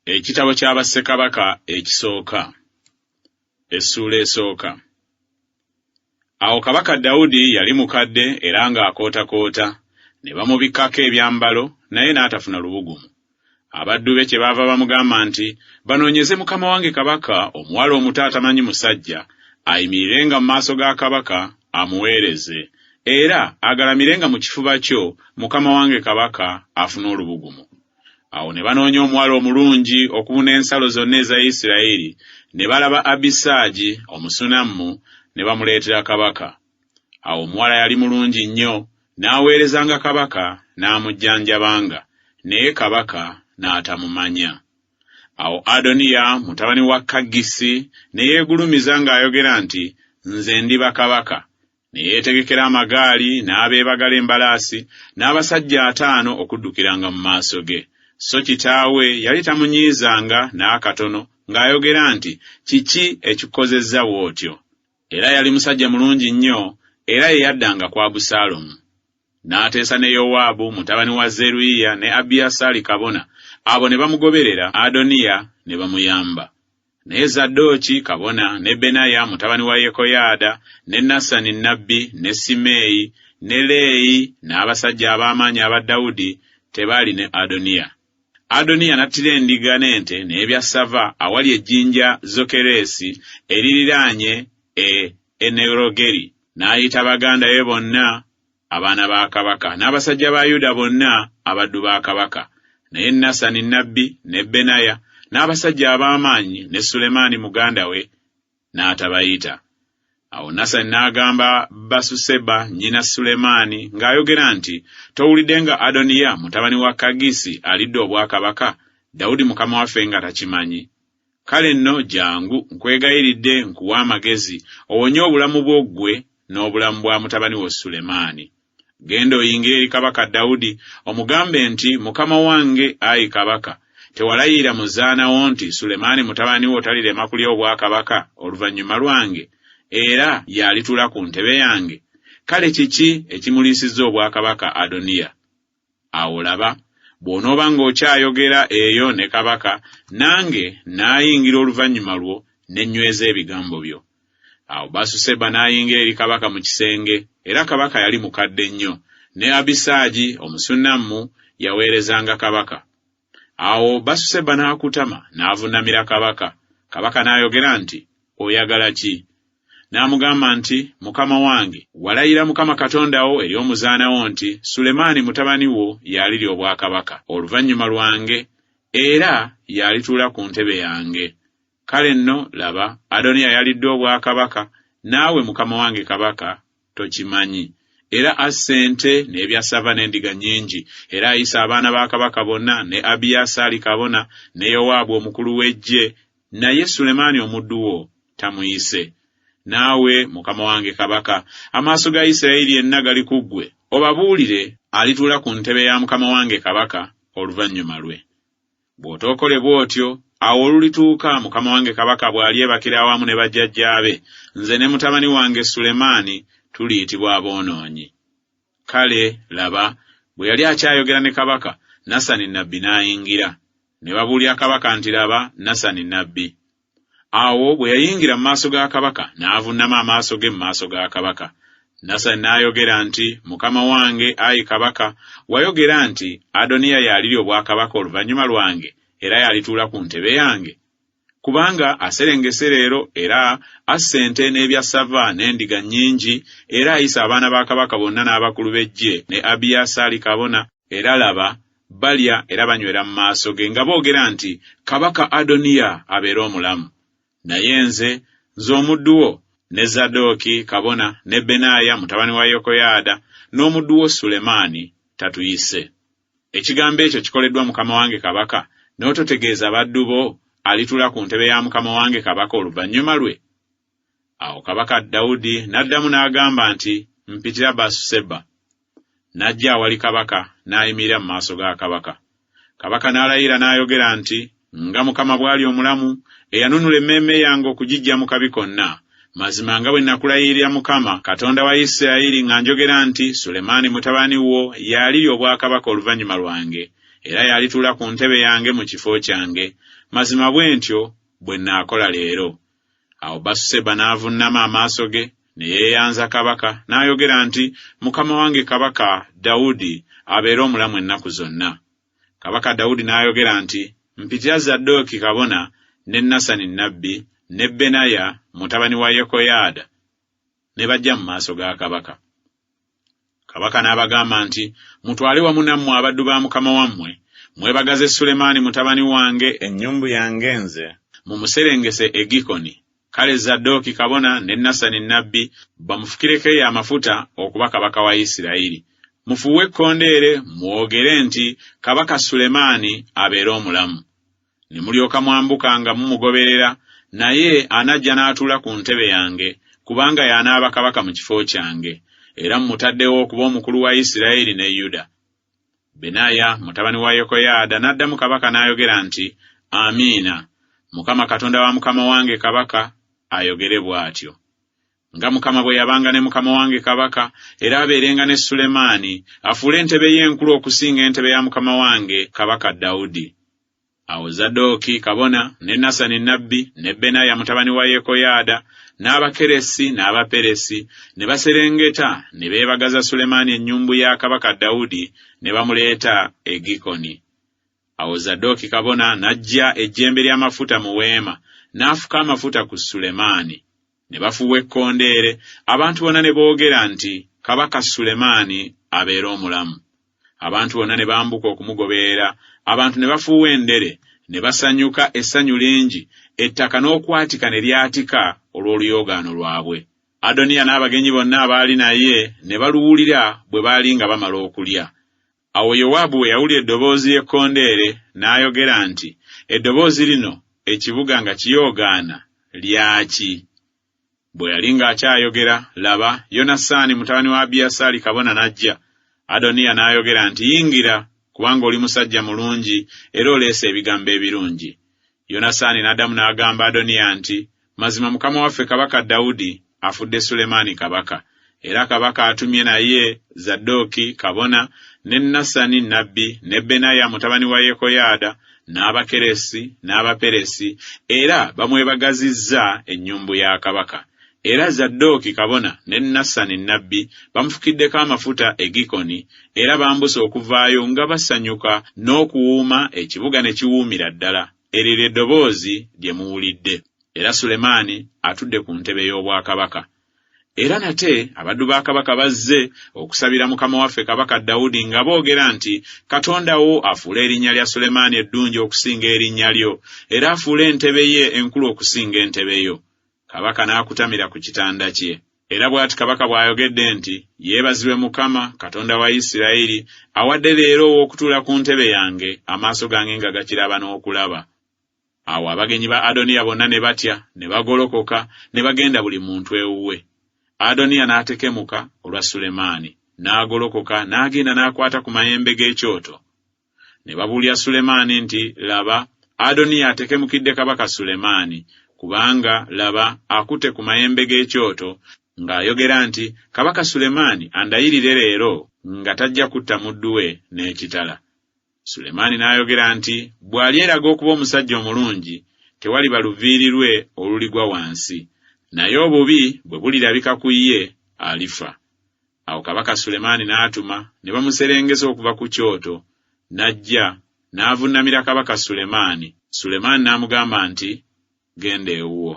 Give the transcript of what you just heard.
Ekitabo ky'Abassekabaka ekisooka. Essuula esooka. Awo kabaka Dawudi yali mukadde era ng'akootakoota, ne bamubikkako ebyambalo naye n'atafuna lubugumu. Abaddu be kye baava bamugamba nti, banoonyeze mukama wange kabaka omuwala omuto atamanyi musajja, ayimirirenga mu maaso ga kabaka amuweereze, era agalamirenga mu kifuba kyo mukama wange kabaka afune olubugumu. Awo ne banoonya omuwala omulungi okubuna ensalo zonna eza Isirayiri, ne balaba Abisaagi Omusunammu ne bamuleetera kabaka. Awo omuwala yali mulungi nnyo, n'aweerezanga kabaka n'amujjanjabanga, naye kabaka n'atamumanya. Awo Adoniya mutabani wa Kaggisi ne yeegulumiza ng'ayogera nti, nze ndiba kabaka. Ne yeetegekera amagaali n'abeebagala embalaasi n'abasajja 5 okuddukiranga mu maaso ge. So kitaawe yali tamunyiizanga n'akatono ng'ayogera nti, kiki ekikukozezza bw'otyo? Era yali musajja mulungi nnyo, era ye yaddanga kwa Abusaalomu. N'ateesa ne Yowaabu mutabani wa Zeruyiya ne Abiyasaali kabona, abo ne bamugoberera Adoniya ne bamuyamba. Naye Zadooki kabona ne Benaya mutabani wa Yekoyaada ne Nasani nnabbi ne Simeeyi ne Leeyi n'abasajja ab'amaanyi aba Dawudi tebaali ne Adoniya. Adoniya n'attira endiga n'ente n'ebyassava awali ejjinja Zokeresi eririraanye Enerogeri, n'ayita baganda be bonna abaana ba kabaka n'abasajja ba Yuda bonna abaddu ba kabaka. Naye Nasani nnabbi ne Benaya n'abasajja ab'amaanyi ne Sulemaani muganda we n'atabayita. Awo Nasani n'agamba Basuseba nnyina Sulemaani ng'ayogera nti, towulidde nga Adoniya mutabani wa Kaggisi alidde obwakabaka, Dawudi mukama waffe nga takimanyi? Kale nno jangu nkwegayiridde nkuwa amagezi owonye obulamu bwo ggwe n'obulamu bwa mutabani wo Sulemaani. Genda oyingire eri kabaka Dawudi omugambe nti, mukama wange ayi kabaka, tewalayira muzaanawo nti Sulemaani mutabani wo talirema kulya obwakabaka oluvannyuma lwange, era yalitula ku ntebe yange? Kale kiki ekimuliisizza obwakabaka Adoniya? Awo laba, bw'onooba ng'okyayogera eyo ne kabaka, nange naayingira oluvannyuma lwo ne nyweza ebigambo byo. Awo Basuseba n'ayingira eri kabaka mu kisenge, era kabaka yali mukadde nnyo, ne Abisaagi Omusunammu yaweerezanga kabaka. Awo Basuseba n'akutama n'avuunamira kabaka. Kabaka n'ayogera nti, oyagala ki? N'amugamba nti, mukama wange, walayira Mukama Katonda wo eri omuzaanawo nti, Sulemaani mutabani wo yalirya obwakabaka oluvannyuma lwange, era yalituula ku ntebe yange. Kale nno laba, Adoniya yalidde obwakabaka, naawe mukama wange kabaka tokimanyi. Era asse ente n'ebyassava n'endiga nnyingi, era ayisa abaana ba kabaka bonna ne Abiyasaali kabona ne Yowaabu omukulu w'eggye, naye Sulemaani omuddu wo tamuyise. Naawe mukama wange kabaka, amaaso ga Isirayiri yenna gali ku ggwe, obabuulire alituula ku ntebe ya mukama wange kabaka oluvannyuma lwe. Bw'otookole bw'otyo, awo olulituuka mukama wange kabaka bw'alyebakira awamu ne bajjajjaabe, nze ne mutabani wange Sulemaani tuliyitibwa aboonoonyi. Kale laba, bwe yali akyayogera ne kabaka, Nasani nnabbi n'ayingira. Ne babuulira kabaka nti, laba, Nasani nnabbi. Awo bwe yayingira mu maaso ga kabaka, n'avuunama amaaso ge mu maaso ga kabaka. Nasani n'ayogera nti, mukama wange ayi kabaka, wayogera nti Adoniya yalirya obwakabaka oluvannyuma lwange, era yalituula ku ntebe yange? Kubanga aserengese leero, era asse ente n'ebyassava n'endiga nnyingi, era ayisa abaana ba kabaka bonna n'abakulu b'eggye ne Abiyasaali kabona, era laba, balya era banywera mu maaso ge nga boogera nti, kabaka Adoniya abeere omulamu. Naye nze omuddu wo, ne Zadooki kabona ne Benaya mutabani wa Yekoyaada n'omuddu wo Sulemaani tatuyise. Ekigambo ekyo kikoleddwa mukama wange kabaka, n'ototegeeza baddu bo alitula ku ntebe ya mukama wange kabaka oluvannyuma lwe? Awo kabaka Dawudi n'addamu n'agamba nti, mpitira Basuseba. N'ajja awali kabaka n'ayimirira mu maaso ga kabaka. Kabaka n'alayira n'ayogera nti, nga mukama bw'ali omulamu, eyanunula emmeeme yange okugijja mu kabi konna, mazima nga bwe nakulayirira Mukama Katonda wa Isirayiri nga njogera nti Sulemaani mutabani wo yalirya obwakabaka oluvannyuma lwange, era yalituula ku ntebe yange mu kifo kyange. Mazima bwe ntyo bwe nnaakola leero. Awo Basuseba n'avunnama amaaso ge ne yeeyanza kabaka n'ayogera nti, Mukama wange kabaka Dawudi abeere omulamu ennaku zonna. Kabaka Dawudi n'ayogera nti, mpitira Zadooki kabona ne Nasani nnabbi ne Benaya mutabani wa Yekoyaada ne bajja mu maaso ga kabaka. Kabaka n'abagamba nti, mutwale wamu nammwe abaddu ba mukama wammwe, mwebagaze Sulemaani mutabani wange ennyumbu yange nze, mumuserengese e Gikoni. Kale Zadooki kabona ne Nasani nnabbi bamufukireko amafuta okuba kabaka wa Isirayiri. Mufuuwe ekkondeere mwogere nti, kabaka Sulemaani abeere omulamu. Ne mulyoka mwambuka nga mumugoberera, naye anajja n'atuula ku ntebe yange, kubanga y'anaaba kabaka mu kifo kyange, era mumutaddewo okuba omukulu wa Isirayiri ne Yuda. Benaya mutabani wa Yekoyaada n'addamu kabaka n'ayogera nti, Amiina, Mukama Katonda wa mukama wange kabaka ayogere bw'atyo. Nga Mukama bwe yabanga ne mukama wange kabaka, era abeerenga ne Sulemaani, afuule entebe ye enkulu okusinga entebe ya mukama wange kabaka Dawudi. Awo Zadooki kabona ne Nasani nnabbi ne Benaya mutabani wa Yekoyaada n'Abakeresi n'Abaperesi ne baserengeta ne beebagaza Sulemaani ennyumbu ya kabaka Dawudi ne bamuleeta e Gikoni. Awo Zadooki kabona n'ajja ejjembe ly'amafuta mu weema n'afuka amafuta ku Sulemaani. Ne bafuuwa ekkondeere, abantu bonna ne boogera nti, kabaka Sulemaani abeere omulamu. Abantu bonna ne bambuka okumugoberera, abantu ne bafuuwa endere, ne basanyuka essanyu lingi, ettaka n'okwatika ne lyatika olw'oluyoogaano lwabwe. Adoniya n'abagenyi bonna abaali naye ne baluwulira bwe baali nga bamala okulya. Awo Yowaabu bwe yawulira eddoboozi ly'ekkondeere n'ayogera nti, eddoboozi lino ekibuga nga kiyoogaana lyaki? Bwe yali ng'akyayogera, laba, Yonasaani mutabani wa Abiyasaali kabona n'ajja. Adoniya n'ayogera nti, yingira, kubanga oli musajja mulungi era oleese ebigambo ebirungi. Yonasaani n'addamu n'agamba Adoniya nti, mazima mukama waffe kabaka Dawudi afudde Sulemaani kabaka, era kabaka atumye naye Zadooki kabona ne Nasani nnabbi ne Benaya mutabani wa Yekoyaada n'Abakeresi n'Abaperesi, era bamwebagazizza ennyumbu ya kabaka. Era Zadooki kabona ne Nasani nnabbi bamufukiddeko amafuta e Gikoni, era bambuse okuvaayo nga basanyuka n'okuwuuma, ekibuga ne kiwuumira ddala. Eryo eddoboozi lye muwulidde. Era Sulemaani atudde ku ntebe y'obwakabaka. Era nate abaddu ba kabaka bazze okusabira mukama waffe kabaka Dawudi nga boogera nti, Katonda wo afuule erinnya lya Sulemaani eddungi okusinga erinnya lyo, era afuule entebe ye enkulu okusinga entebe yo. Kabaka n'akutamira ku kitanda kye. Era bw'ati kabaka bw'ayogedde nti, yeebazibwe Mukama Katonda wa Isirayiri, awadde leero ow'okutuula ku ntebe yange, amaaso gange nga gakiraba n'okulaba. Awo abagenyi ba Adoniya bonna ne batya, ne bagolokoka, ne bagenda buli muntu ewuwe. Adoniya n'atekemuka olwa Sulemaani, n'agolokoka n'agenda n'akwata ku mayembe g'ekyoto. Ne babuulira Sulemaani nti, laba, Adoniya atekemukidde kabaka Sulemaani, kubanga laba akutte ku mayembe g'ekyoto, ng'ayogera nti, kabaka Sulemaani andayirire leero nga tajja kutta muddu we n'ekitala. Sulemaani n'ayogera nti, bw'alyeraga okuba omusajja omulungi, tewaliba luviiri lwe oluligwa wansi, naye obubi bwe bulirabika ku ye, alifa. Awo kabaka Sulemaani n'atuma, ne bamuserengesa okuva ku kyoto, n'ajja n'avunnamira kabaka Sulemaani. Sulemaani n'amugamba nti, genda ewuwo.